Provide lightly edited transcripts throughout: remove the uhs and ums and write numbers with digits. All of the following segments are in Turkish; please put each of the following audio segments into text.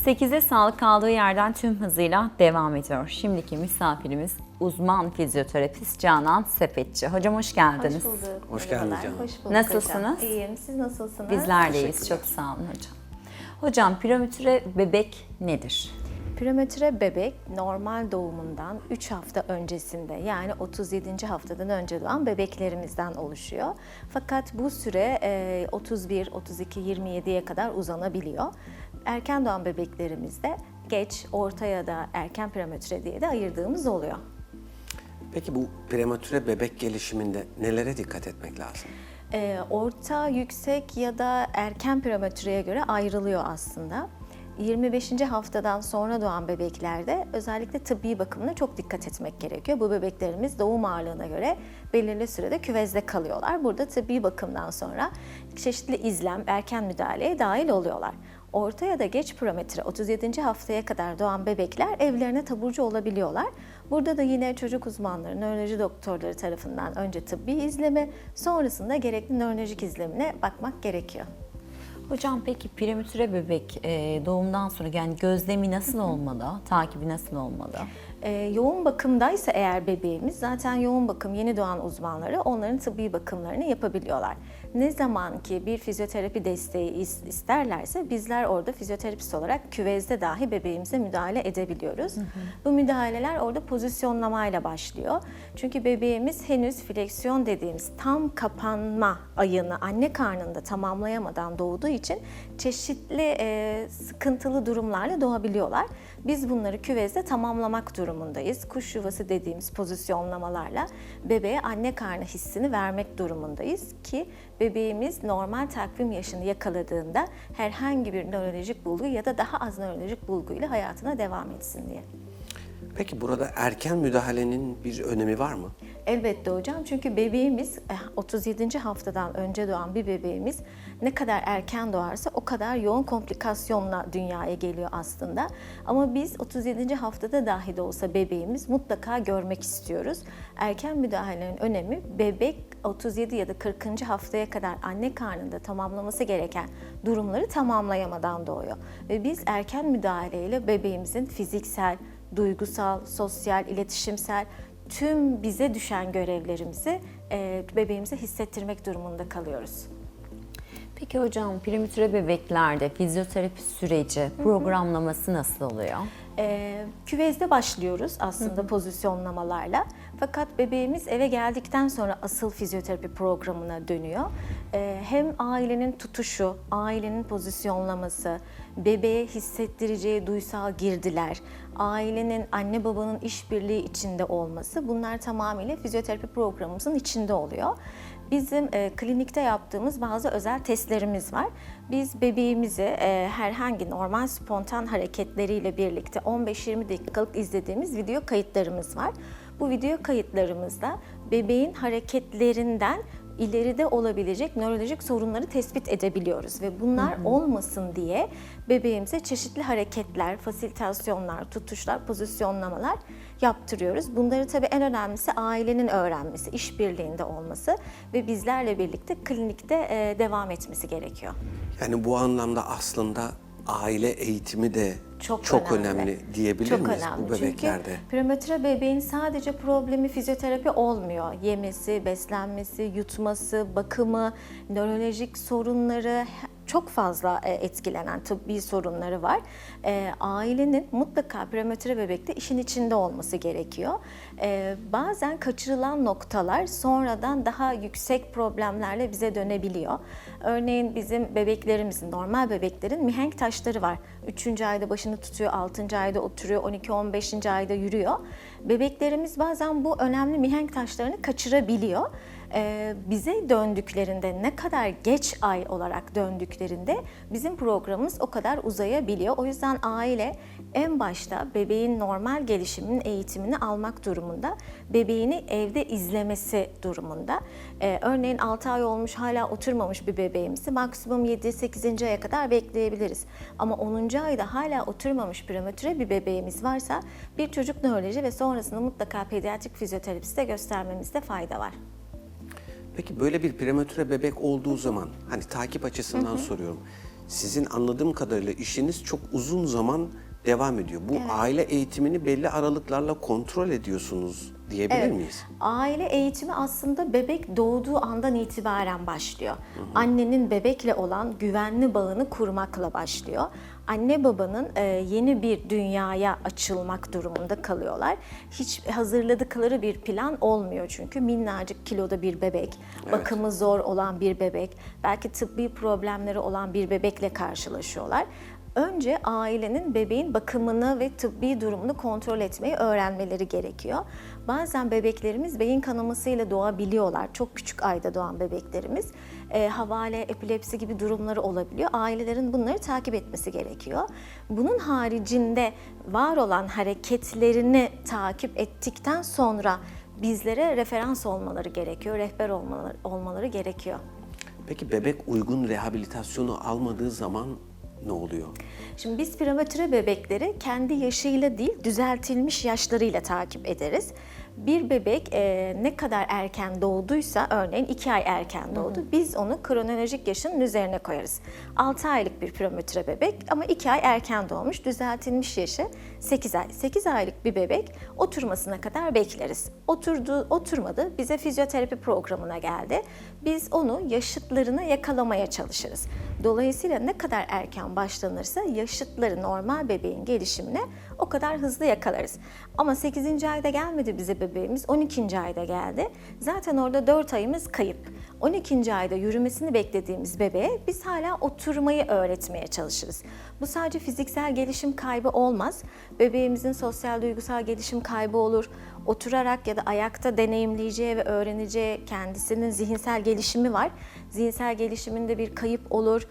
8'e sağlık kaldığı yerden tüm hızıyla devam ediyor. Şimdiki misafirimiz uzman fizyoterapist Canan Sepetçi. Hocam hoş geldiniz. Hoş bulduk. Hoş geldiniz Merhabalar, canım. Hoş bulduk Nasılsınız? hocam. İyiyim. Siz nasılsınız? Bizler deyiz. Teşekkürler. Çok sağ olun hocam. Hocam prematüre bebek nedir? Prematüre bebek normal doğumundan 3 hafta öncesinde yani 37. haftadan önce doğan bebeklerimizden oluşuyor. Fakat bu süre 31, 32, 27'ye kadar uzanabiliyor. Erken doğan bebeklerimizde geç, orta ya da erken prematüre diye de ayırdığımız oluyor. Peki bu prematüre bebek gelişiminde nelere dikkat etmek lazım? Orta, yüksek ya da erken prematüreye göre ayrılıyor aslında. 25. haftadan sonra doğan bebeklerde özellikle tıbbi bakımına çok dikkat etmek gerekiyor. Bu bebeklerimiz doğum ağırlığına göre belirli sürede küvezde kalıyorlar. Burada tıbbi bakımdan sonra çeşitli izlem, erken müdahaleye dahil oluyorlar. Orta ya da geç prematüre 37. haftaya kadar doğan bebekler evlerine taburcu olabiliyorlar. Burada da yine çocuk uzmanları, nöroloji doktorları tarafından önce tıbbi izleme, sonrasında gerekli nörolojik izlemine bakmak gerekiyor. Hocam peki prematüre bebek doğumdan sonra yani gözlemi nasıl olmalı? Takibi nasıl olmalı? Yoğun bakımdaysa eğer bebeğimiz zaten yoğun bakım yeni doğan uzmanları onların tıbbi bakımlarını yapabiliyorlar. Ne zaman ki bir fizyoterapi desteği isterlerse bizler orada fizyoterapist olarak küvezde dahi bebeğimize müdahale edebiliyoruz. Bu müdahaleler orada pozisyonlamayla başlıyor. Çünkü bebeğimiz henüz fleksiyon dediğimiz tam kapanma ayını anne karnında tamamlayamadan doğduğu için çeşitli sıkıntılı durumlarla doğabiliyorlar. Biz bunları küvezde tamamlamak durumundayız. Kuş yuvası dediğimiz pozisyonlamalarla bebeğe anne karnı hissini vermek durumundayız ki bebeğimiz normal takvim yaşını yakaladığında herhangi bir nörolojik bulgu ya da daha az nörolojik bulguyla hayatına devam etsin diye. Peki burada erken müdahalenin bir önemi var mı? Elbette hocam, çünkü bebeğimiz 37. haftadan önce doğan bir bebeğimiz ne kadar erken doğarsa o kadar yoğun komplikasyonla dünyaya geliyor aslında. Ama biz 37. haftada dahi de olsa bebeğimiz mutlaka görmek istiyoruz. Erken müdahalenin önemi bebek 37 ya da 40. haftaya kadar anne karnında tamamlaması gereken durumları tamamlayamadan doğuyor. Ve biz erken müdahaleyle bebeğimizin fiziksel, duygusal, sosyal, iletişimsel tüm bize düşen görevlerimizi bebeğimize hissettirmek durumunda kalıyoruz. Peki hocam prematüre bebeklerde fizyoterapi süreci, programlaması nasıl oluyor? Küvezde başlıyoruz aslında pozisyonlamalarla. Fakat bebeğimiz eve geldikten sonra asıl fizyoterapi programına dönüyor. Hem ailenin tutuşu, ailenin pozisyonlaması, bebeğe hissettireceği duysal girdiler, ailenin, anne babanın işbirliği içinde olması, bunlar tamamıyla fizyoterapi programımızın içinde oluyor. Bizim klinikte yaptığımız bazı özel testlerimiz var. Biz bebeğimizi herhangi normal spontan hareketleriyle birlikte 15-20 dakikalık izlediğimiz video kayıtlarımız var. Bu video kayıtlarımızda bebeğin hareketlerinden ileride olabilecek nörolojik sorunları tespit edebiliyoruz ve bunlar olmasın diye bebeğimize çeşitli hareketler, fasilitasyonlar, tutuşlar, pozisyonlamalar yaptırıyoruz. Bunları tabii en önemlisi ailenin öğrenmesi, işbirliğinde olması ve bizlerle birlikte klinikte devam etmesi gerekiyor. Yani bu anlamda aslında aile eğitimi de çok önemli diyebilir Çok miyiz önemli. bu bebeklerde? Çünkü prematüre bebeğin sadece problemi fizyoterapi olmuyor. Yemesi, beslenmesi, yutması, bakımı, nörolojik sorunları çok fazla etkilenen tıbbi sorunları var. Ailenin mutlaka prematüre bebekte işin içinde olması gerekiyor. Bazen kaçırılan noktalar sonradan daha yüksek problemlerle bize dönebiliyor. Örneğin bizim bebeklerimizin, normal bebeklerin mihenk taşları var. 3. ayda başını tutuyor, 6. ayda oturuyor, 12-15. ayda yürüyor. Bebeklerimiz bazen bu önemli mihenk taşlarını kaçırabiliyor. Bize döndüklerinde, ne kadar geç ay olarak döndüklerinde bizim programımız o kadar uzayabiliyor. O yüzden aile en başta bebeğin normal gelişiminin eğitimini almak durumunda, bebeğini evde izlemesi durumunda. Örneğin 6 ay olmuş hala oturmamış bir bebeğimizi maksimum 7-8. aya kadar bekleyebiliriz. Ama 10. ayda hala oturmamış prematüre bir bebeğimiz varsa bir çocuk nöroloji ve sonrasında mutlaka pediatrik fizyoterapiste göstermemizde fayda var. Peki böyle bir prematüre bebek olduğu zaman hani takip açısından soruyorum. sizin anladığım kadarıyla işiniz çok uzun zaman devam ediyor. Bu aile eğitimini belli aralıklarla kontrol ediyorsunuz diyebilir miyiz? Aile eğitimi aslında bebek doğduğu andan itibaren başlıyor. Annenin bebekle olan güvenli bağını kurmakla başlıyor. Anne babanın yeni bir dünyaya açılmak durumunda kalıyorlar. Hiç hazırladıkları bir plan olmuyor çünkü minnacık kiloda bir bebek, bakımı zor olan bir bebek, belki tıbbi problemleri olan bir bebekle karşılaşıyorlar. Önce ailenin bebeğin bakımını ve tıbbi durumunu kontrol etmeyi öğrenmeleri gerekiyor. Bazen bebeklerimiz beyin kanamasıyla doğabiliyorlar. Çok küçük ayda doğan bebeklerimiz. Havale, epilepsi gibi durumları olabiliyor. Ailelerin bunları takip etmesi gerekiyor. Bunun haricinde var olan hareketlerini takip ettikten sonra bizlere referans olmaları gerekiyor, rehber olmaları gerekiyor. Peki bebek uygun rehabilitasyonu almadığı zaman ne oluyor? Şimdi biz prematüre bebekleri kendi yaşıyla değil, düzeltilmiş yaşlarıyla takip ederiz. Bir bebek ne kadar erken doğduysa, örneğin 2 ay erken doğdu, biz onu kronolojik yaşının üzerine koyarız. 6 aylık bir prematüre bebek ama 2 ay erken doğmuş, düzeltilmiş yaşı 8 ay. 8 aylık bir bebek oturmasına kadar bekleriz. Oturmadı, bize fizyoterapi programına geldi. Biz onu yaşıtlarını yakalamaya çalışırız. Dolayısıyla ne kadar erken başlanırsa yaşıtları normal bebeğin gelişimine o kadar hızlı yakalarız. Ama 8. ayda gelmedi bize bebeğimiz, 12. ayda geldi. Zaten orada 4 ayımız kayıp. 12. ayda yürümesini beklediğimiz bebeğe biz hala oturmayı öğretmeye çalışırız. Bu sadece fiziksel gelişim kaybı olmaz. Bebeğimizin sosyal duygusal gelişim kaybı olur. Oturarak ya da ayakta deneyimleyeceği ve öğreneceği kendisinin zihinsel gelişimi var. Zihinsel gelişiminde bir kayıp olur,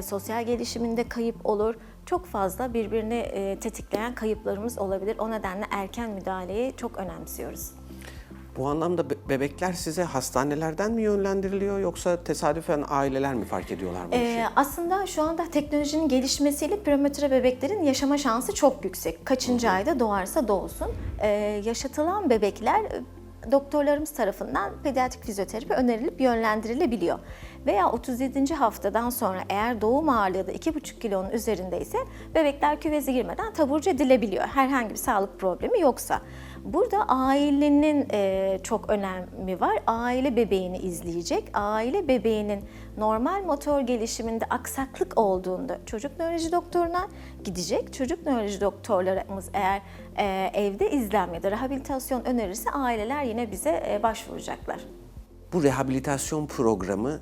sosyal gelişiminde kayıp olur. Çok fazla birbirini tetikleyen kayıplarımız olabilir. O nedenle erken müdahaleyi çok önemsiyoruz. Bu anlamda bebekler size hastanelerden mi yönlendiriliyor yoksa tesadüfen aileler mi fark ediyorlar bu işi? Aslında şu anda teknolojinin gelişmesiyle prematüre bebeklerin yaşama şansı çok yüksek. Kaçıncı ayda doğarsa doğsun. Yaşatılan bebekler doktorlarımız tarafından pediatrik fizyoterapi önerilip yönlendirilebiliyor. Veya 37. haftadan sonra eğer doğum ağırlığı da 2,5 kilonun üzerindeyse bebekler küveze girmeden taburcu edilebiliyor. Herhangi bir sağlık problemi yoksa. Burada ailenin çok önemi var. Aile bebeğini izleyecek. Aile bebeğinin normal motor gelişiminde aksaklık olduğunda çocuk nöroloji doktoruna gidecek. Çocuk nöroloji doktorlarımız eğer evde izlenme ya da rehabilitasyon önerirse aileler yine bize başvuracaklar. Bu rehabilitasyon programı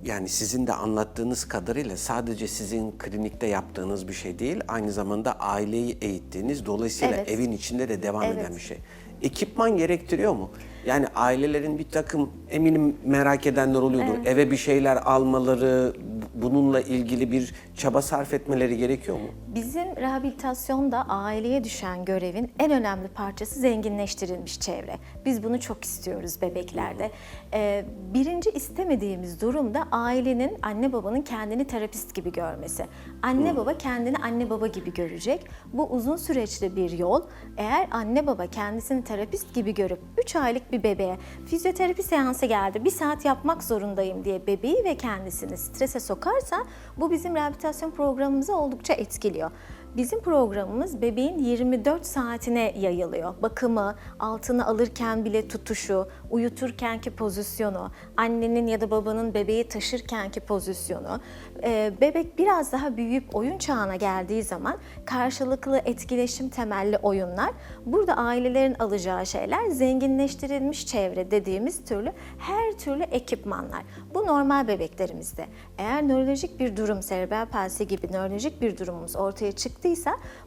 yani sizin de anlattığınız kadarıyla sadece sizin klinikte yaptığınız bir şey değil, aynı zamanda aileyi eğittiğiniz, dolayısıyla Evet. evin içinde de devam Evet. eden bir şey. Ekipman gerektiriyor mu? Yani ailelerin bir takım, eminim merak edenler oluyordur. Evet. Eve bir şeyler almaları, bununla ilgili bir çaba sarf etmeleri gerekiyor mu? Bizim rehabilitasyonda aileye düşen görevin en önemli parçası zenginleştirilmiş çevre. Biz bunu çok istiyoruz bebeklerde. Birinci istemediğimiz durum da ailenin, anne babanın kendini terapist gibi görmesi. Anne baba kendini anne baba gibi görecek. Bu uzun süreçli bir yol. Eğer anne baba kendisini terapist gibi görüp 3 aylık bir bebeğe fizyoterapi seansı geldi, 1 saat yapmak zorundayım diye bebeği ve kendisini strese sokarsa bu bizim rehabilitasyon programımızı oldukça etkiliyor. Bizim programımız bebeğin 24 saatine yayılıyor. Bakımı, altını alırken bile tutuşu, uyuturkenki pozisyonu, annenin ya da babanın bebeği taşırkenki pozisyonu. Bebek biraz daha büyüyüp oyun çağına geldiği zaman karşılıklı etkileşim temelli oyunlar. Burada ailelerin alacağı şeyler zenginleştirilmiş çevre dediğimiz her türlü ekipmanlar. Bu normal bebeklerimizde. Eğer nörolojik bir durum, serebral palsi gibi nörolojik bir durumumuz ortaya çıktıysa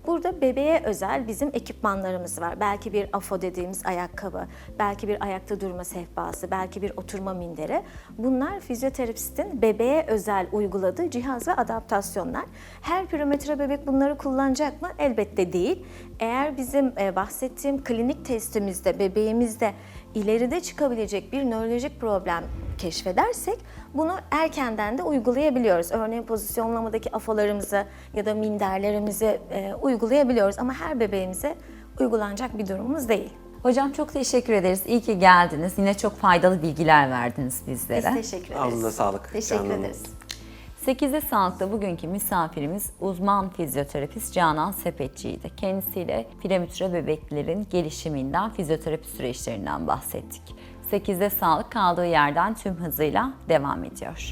burada bebeğe özel bizim ekipmanlarımız var. Belki bir AFO dediğimiz ayakkabı, belki bir ayakta durma sehpası, belki bir oturma minderi. Bunlar fizyoterapistin bebeğe özel uyguladığı cihaz ve adaptasyonlar. Her prematüre bebek bunları kullanacak mı? Elbette değil. Eğer bizim bahsettiğim klinik testimizde, bebeğimizde ileride çıkabilecek bir nörolojik problem keşfedersek bunu erkenden de uygulayabiliyoruz. Örneğin pozisyonlamadaki afolarımızı ya da minderlerimizi uygulayabiliyoruz ama her bebeğimize uygulanacak bir durumumuz değil. Hocam çok teşekkür ederiz. İyi ki geldiniz. Yine çok faydalı bilgiler verdiniz bizlere. Biz teşekkür ederiz. Ağzına sağlık. Teşekkür Canan Hanım. ederiz. 8'de Sağlık'ta bugünkü misafirimiz uzman fizyoterapist Canan Sepetçi'ydi. Kendisiyle prematüre bebeklerin gelişiminden, fizyoterapi süreçlerinden bahsettik. 8'de Sağlık kaldığı yerden tüm hızıyla devam ediyor.